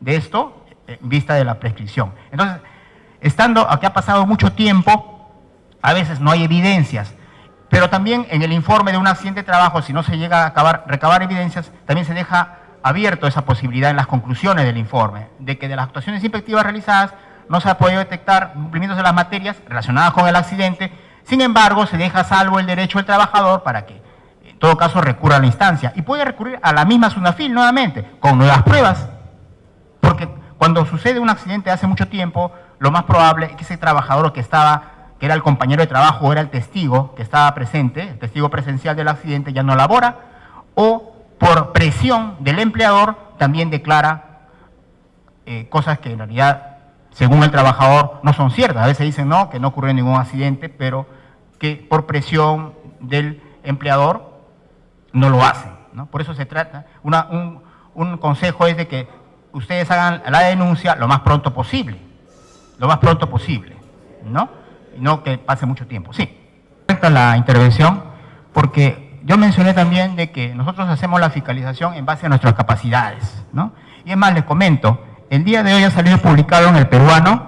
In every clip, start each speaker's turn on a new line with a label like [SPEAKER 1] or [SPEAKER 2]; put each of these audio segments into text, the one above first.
[SPEAKER 1] de esto en vista de la prescripción. Entonces, estando aquí ha pasado mucho tiempo, a veces no hay evidencias, pero también en el informe de un accidente de trabajo, si no se llega a recabar evidencias, también se deja abierto esa posibilidad en las conclusiones del informe, de que de las actuaciones inspectivas realizadas no se ha podido detectar cumplimientos de las materias relacionadas con el accidente. Sin embargo, se deja salvo el derecho del trabajador para que, en todo caso, recurra a la instancia. Y puede recurrir a la misma SUNAFIL nuevamente, con nuevas pruebas. Porque cuando sucede un accidente hace mucho tiempo, lo más probable es que ese trabajador que era el compañero de trabajo o era el testigo que estaba presente, el testigo presencial del accidente, ya no labora, o por presión del empleador también declara cosas que en realidad, según el trabajador, no son ciertas. A veces dicen no, que no ocurrió ningún accidente, pero que por presión del empleador no lo hacen, ¿no? Por eso se trata, un consejo es de que ustedes hagan la denuncia lo más pronto posible, ¿no? Y no que pase mucho tiempo. Sí, respecto a la intervención, porque yo mencioné también de que nosotros hacemos la fiscalización en base a nuestras capacidades, ¿no? Y es más, les comento, el día de hoy ha salido publicado en El Peruano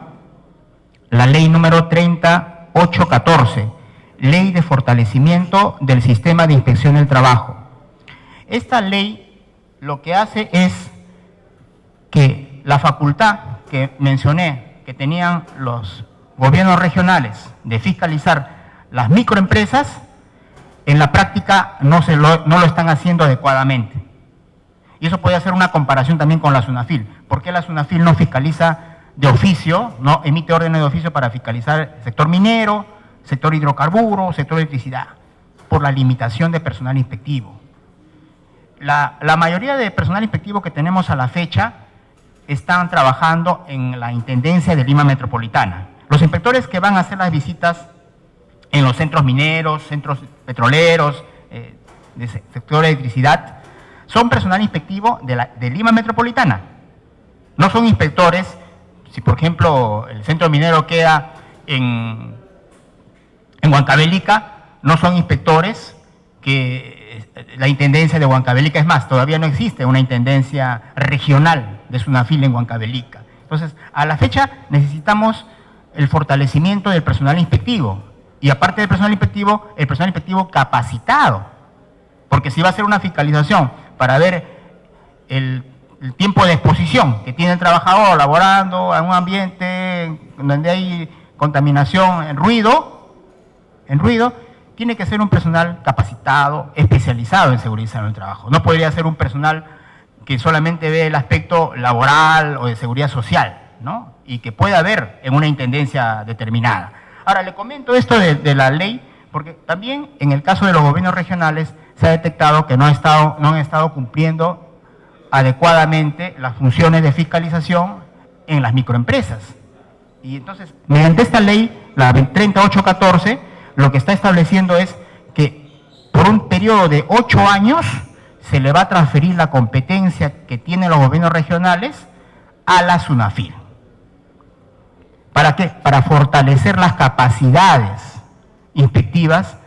[SPEAKER 1] la ley número 3814, Ley de Fortalecimiento del Sistema de Inspección del Trabajo. Esta ley lo que hace es que la facultad que mencioné, que tenían los gobiernos regionales de fiscalizar las microempresas, en la práctica no lo están haciendo adecuadamente. Y eso puede hacer una comparación también con la SUNAFIL. ¿Por qué la SUNAFIL no fiscaliza de oficio, no emite órdenes de oficio para fiscalizar el sector minero, sector hidrocarburos, sector electricidad? Por la limitación de personal inspectivo. La mayoría de personal inspectivo que tenemos a la fecha están trabajando en la Intendencia de Lima Metropolitana. Los inspectores que van a hacer las visitas en los centros mineros, centros petroleros, de sector de electricidad, son personal inspectivo de Lima Metropolitana. No son inspectores, si por ejemplo el centro minero queda en Huancavelica, no son inspectores que la intendencia de Huancavelica, es más, todavía no existe una intendencia regional de SUNAFIL en Huancavelica. Entonces, a la fecha necesitamos el fortalecimiento del personal inspectivo. Y aparte del personal inspectivo capacitado. Porque si va a ser una fiscalización para ver el tiempo de exposición que tiene el trabajador laborando en un ambiente donde hay contaminación, en ruido, tiene que ser un personal capacitado, especializado en seguridad en el trabajo. No podría ser un personal que solamente ve el aspecto laboral o de seguridad social, ¿no? Y que pueda haber en una intendencia determinada. Ahora, le comento esto de la ley, porque también en el caso de los gobiernos regionales se ha detectado que no han estado cumpliendo adecuadamente las funciones de fiscalización en las microempresas. Y entonces, mediante esta ley, la 3814, lo que está estableciendo es que por un periodo de 8 años se le va a transferir la competencia que tienen los gobiernos regionales a la SUNAFIL. ¿Para qué? Para fortalecer las capacidades inspectivas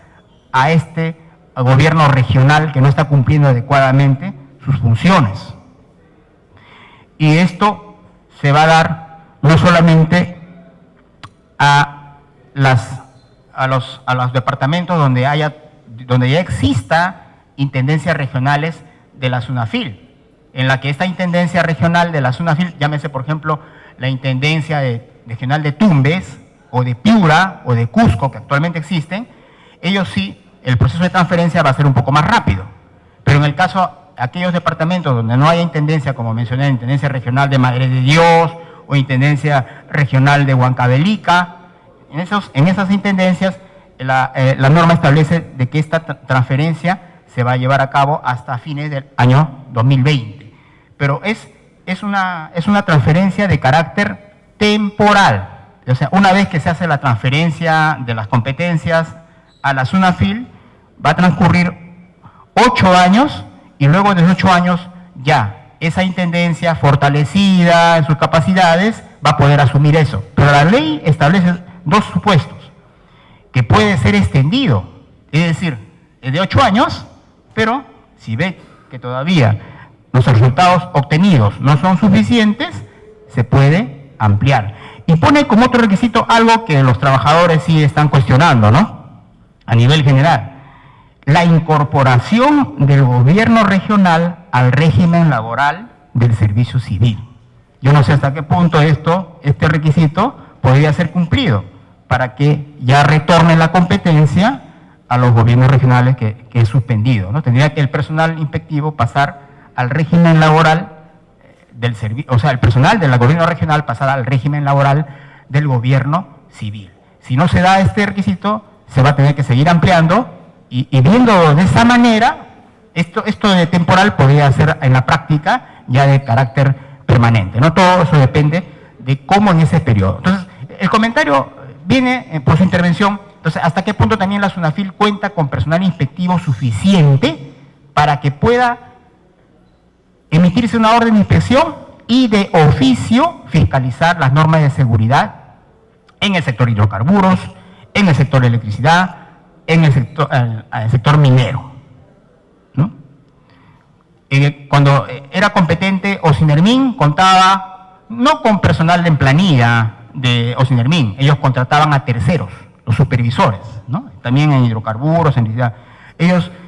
[SPEAKER 1] a este gobierno regional que no está cumpliendo adecuadamente sus funciones. Y esto se va a dar no solamente a los departamentos donde ya exista intendencias regionales de la SUNAFIL, en la que esta intendencia regional de la SUNAFIL, llámese por ejemplo la intendencia regional de Tumbes, o de Piura, o de Cusco, que actualmente existen, ellos sí, el proceso de transferencia va a ser un poco más rápido. Pero en el caso de aquellos departamentos donde no haya intendencia, como mencioné, intendencia regional de Madre de Dios, o intendencia regional de Huancavelica, en esas intendencias la norma establece de que esta transferencia se va a llevar a cabo hasta fines del año 2020. Pero es una transferencia de carácter temporal. O sea, una vez que se hace la transferencia de las competencias a la SUNAFIL, va a transcurrir 8 años y luego de 8 años ya esa intendencia fortalecida en sus capacidades va a poder asumir eso. Pero la ley establece 2 supuestos, que puede ser extendido, es decir, es de 8 años, pero si ve que todavía los resultados obtenidos no son suficientes, se puede ampliar. Y pone como otro requisito algo que los trabajadores sí están cuestionando, ¿no? A nivel general. La incorporación del gobierno regional al régimen laboral del servicio civil. Yo no sé hasta qué punto este requisito podría ser cumplido para que ya retorne la competencia a los gobiernos regionales que es suspendido, ¿no? Tendría que el personal inspectivo pasar al régimen laboral del servicio, o sea, el personal del gobierno regional pasar al régimen laboral del gobierno civil. Si no se da este requisito, se va a tener que seguir ampliando y viendo de esa manera, esto de temporal podría ser en la práctica ya de carácter permanente, ¿no? Todo eso depende de cómo en ese periodo. Entonces, el comentario viene por su intervención. Entonces, ¿hasta qué punto también la SUNAFIL cuenta con personal inspectivo suficiente para que pueda emitirse una orden de inspección y de oficio fiscalizar las normas de seguridad en el sector hidrocarburos, en el sector electricidad, en el sector minero, ¿no? Cuando era competente, Ocinermin contaba no con personal en planilla de Ocinermin, ellos contrataban a terceros, los supervisores, ¿no? También en hidrocarburos, en electricidad.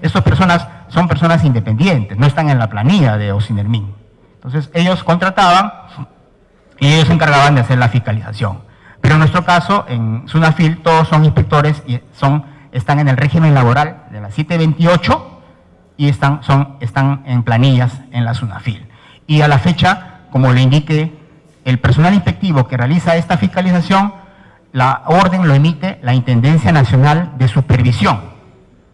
[SPEAKER 1] Estas personas son personas independientes, no están en la planilla de Ocinermin. Entonces, ellos contrataban y ellos se encargaban de hacer la fiscalización. Pero en nuestro caso, en SUNAFIL, todos son inspectores y están en el régimen laboral de la 728 y están en planillas en la SUNAFIL. Y a la fecha, como le indiqué, el personal inspectivo que realiza esta fiscalización, la orden lo emite la Intendencia Nacional de Supervisión.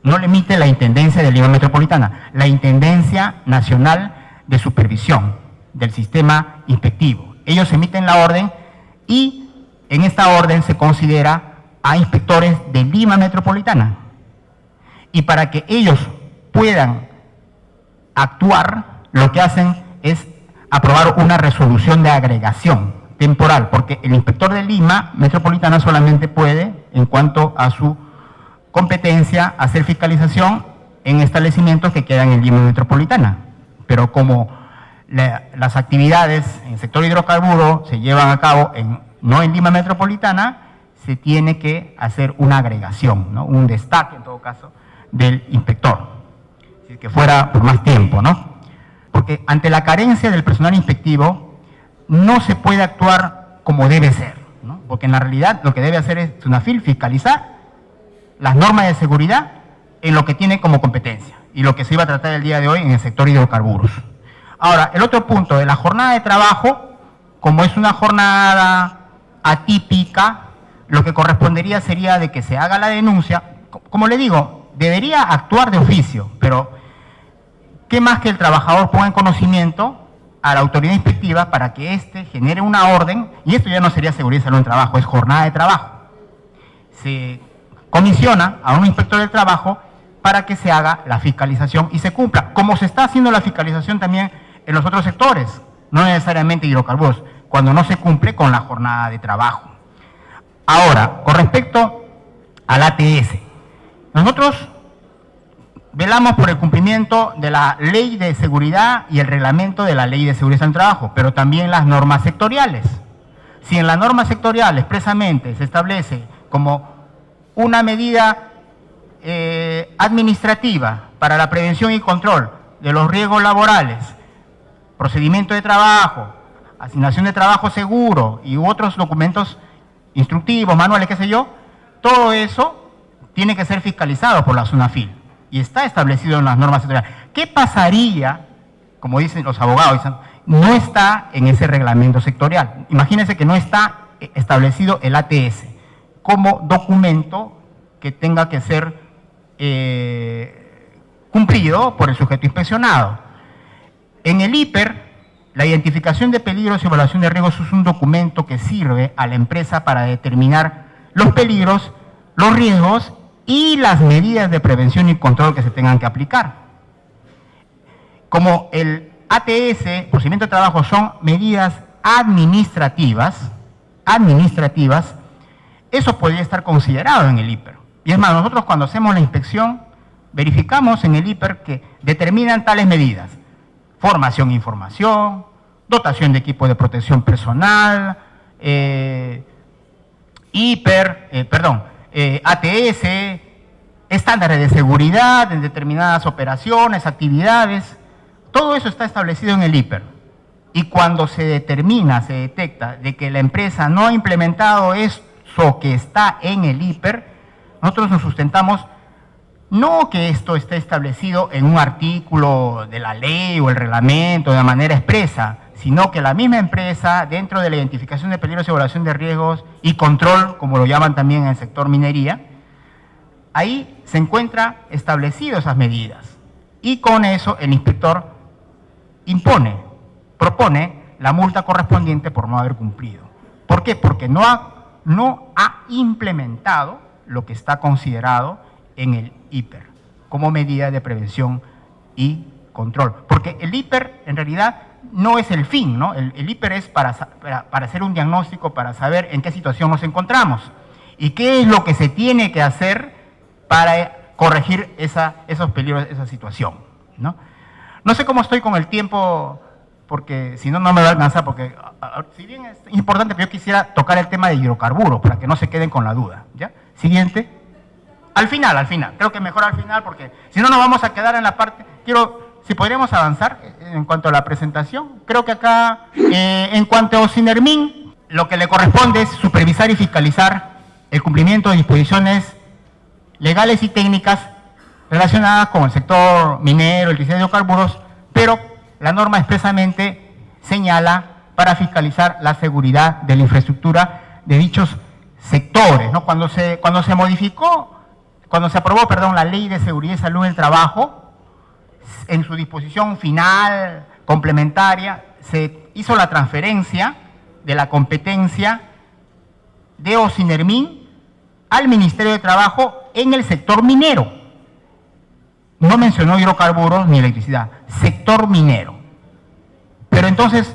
[SPEAKER 1] No lo emite la Intendencia de Lima Metropolitana, la Intendencia Nacional de Supervisión del sistema inspectivo. Ellos emiten la orden y en esta orden se considera a inspectores de Lima Metropolitana. Y para que ellos puedan actuar, lo que hacen es aprobar una resolución de agregación temporal, porque el inspector de Lima Metropolitana solamente puede, en cuanto a su competencia, hacer fiscalización en establecimientos que quedan en Lima Metropolitana. Pero como las actividades en el sector hidrocarburo se llevan a cabo no en Lima Metropolitana, se tiene que hacer una agregación, ¿no? Un destaque, en todo caso, del inspector, si que fuera por más tiempo, ¿no? Porque ante la carencia del personal inspectivo no se puede actuar como debe ser, ¿no? Porque en la realidad lo que debe hacer es SUNAFIL fiscalizar las normas de seguridad en lo que tiene como competencia y lo que se iba a tratar el día de hoy en el sector hidrocarburos. Ahora, el otro punto de la jornada de trabajo, como es una jornada atípica, lo que correspondería sería de que se haga la denuncia. Como le digo, debería actuar de oficio, pero ¿qué más que el trabajador ponga en conocimiento a la autoridad inspectiva para que éste genere una orden? Y esto ya no sería seguridad y salud en trabajo, es jornada de trabajo. Se comisiona a un inspector del trabajo para que se haga la fiscalización y se cumpla, como se está haciendo la fiscalización también en los otros sectores, no necesariamente hidrocarburos, cuando no se cumple con la jornada de trabajo. Ahora, con respecto al ATS, nosotros velamos por el cumplimiento de la Ley de Seguridad y el reglamento de la Ley de Seguridad en Trabajo, pero también las normas sectoriales. Si en la norma sectorial expresamente se establece como una medida administrativa para la prevención y control de los riesgos laborales, procedimiento de trabajo, asignación de trabajo seguro y otros documentos instructivos, manuales, qué sé yo, todo eso tiene que ser fiscalizado por la SUNAFIL y está establecido en las normas sectoriales. ¿Qué pasaría, como dicen los abogados, no está en ese reglamento sectorial? Imagínense que no está establecido el ATS como documento que tenga que ser cumplido por el sujeto inspeccionado. En el IPER, la identificación de peligros y evaluación de riesgos es un documento que sirve a la empresa para determinar los peligros, los riesgos y las medidas de prevención y control que se tengan que aplicar. Como el ATS, procedimiento de trabajo, son medidas administrativas, eso podría estar considerado en el IPER. Y es más, nosotros cuando hacemos la inspección, verificamos en el IPER que determinan tales medidas: formación e información, dotación de equipo de protección personal, ATS, estándares de seguridad en determinadas operaciones, actividades. Todo eso está establecido en el IPER. Y cuando se detecta de que la empresa no ha implementado eso que está en el IPER, nosotros nos sustentamos no que esto esté establecido en un artículo de la ley o el reglamento de manera expresa, sino que la misma empresa, dentro de la identificación de peligros, evaluación de riesgos y control, como lo llaman también en el sector minería, ahí se encuentra establecido esas medidas. Y con eso el inspector propone la multa correspondiente por no haber cumplido. ¿Por qué? Porque no ha implementado lo que está considerado en el IPER como medida de prevención y control. Porque el IPER en realidad no es el fin, ¿no? El IPER es para hacer un diagnóstico, para saber en qué situación nos encontramos y qué es lo que se tiene que hacer para corregir esos peligros, esa situación, ¿no? No sé cómo estoy con el tiempo, porque si no, no me va a alcanzar, porque si bien es importante, pero yo quisiera tocar el tema de hidrocarburos, para que no se queden con la duda, ¿ya? Siguiente. Al final, creo que mejor al final, porque si no nos vamos a quedar en la parte, si podríamos avanzar en cuanto a la presentación. Creo que acá, en cuanto a Sinermin, lo que le corresponde es supervisar y fiscalizar el cumplimiento de disposiciones legales y técnicas relacionadas con el sector minero, el diseño de hidrocarburos, pero la norma expresamente señala para fiscalizar la seguridad de la infraestructura de dichos sectores, ¿no? Cuando se aprobó la Ley de Seguridad y Salud en el Trabajo, en su disposición final, complementaria, se hizo la transferencia de la competencia de Osinermin al Ministerio de Trabajo en el sector minero. No mencionó hidrocarburos ni electricidad, sector minero. Pero entonces,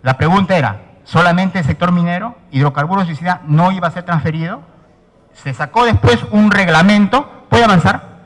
[SPEAKER 1] la pregunta era, ¿solamente el sector minero? ¿Hidrocarburos y electricidad no iba a ser transferido? Se sacó después un reglamento. ¿Puede avanzar?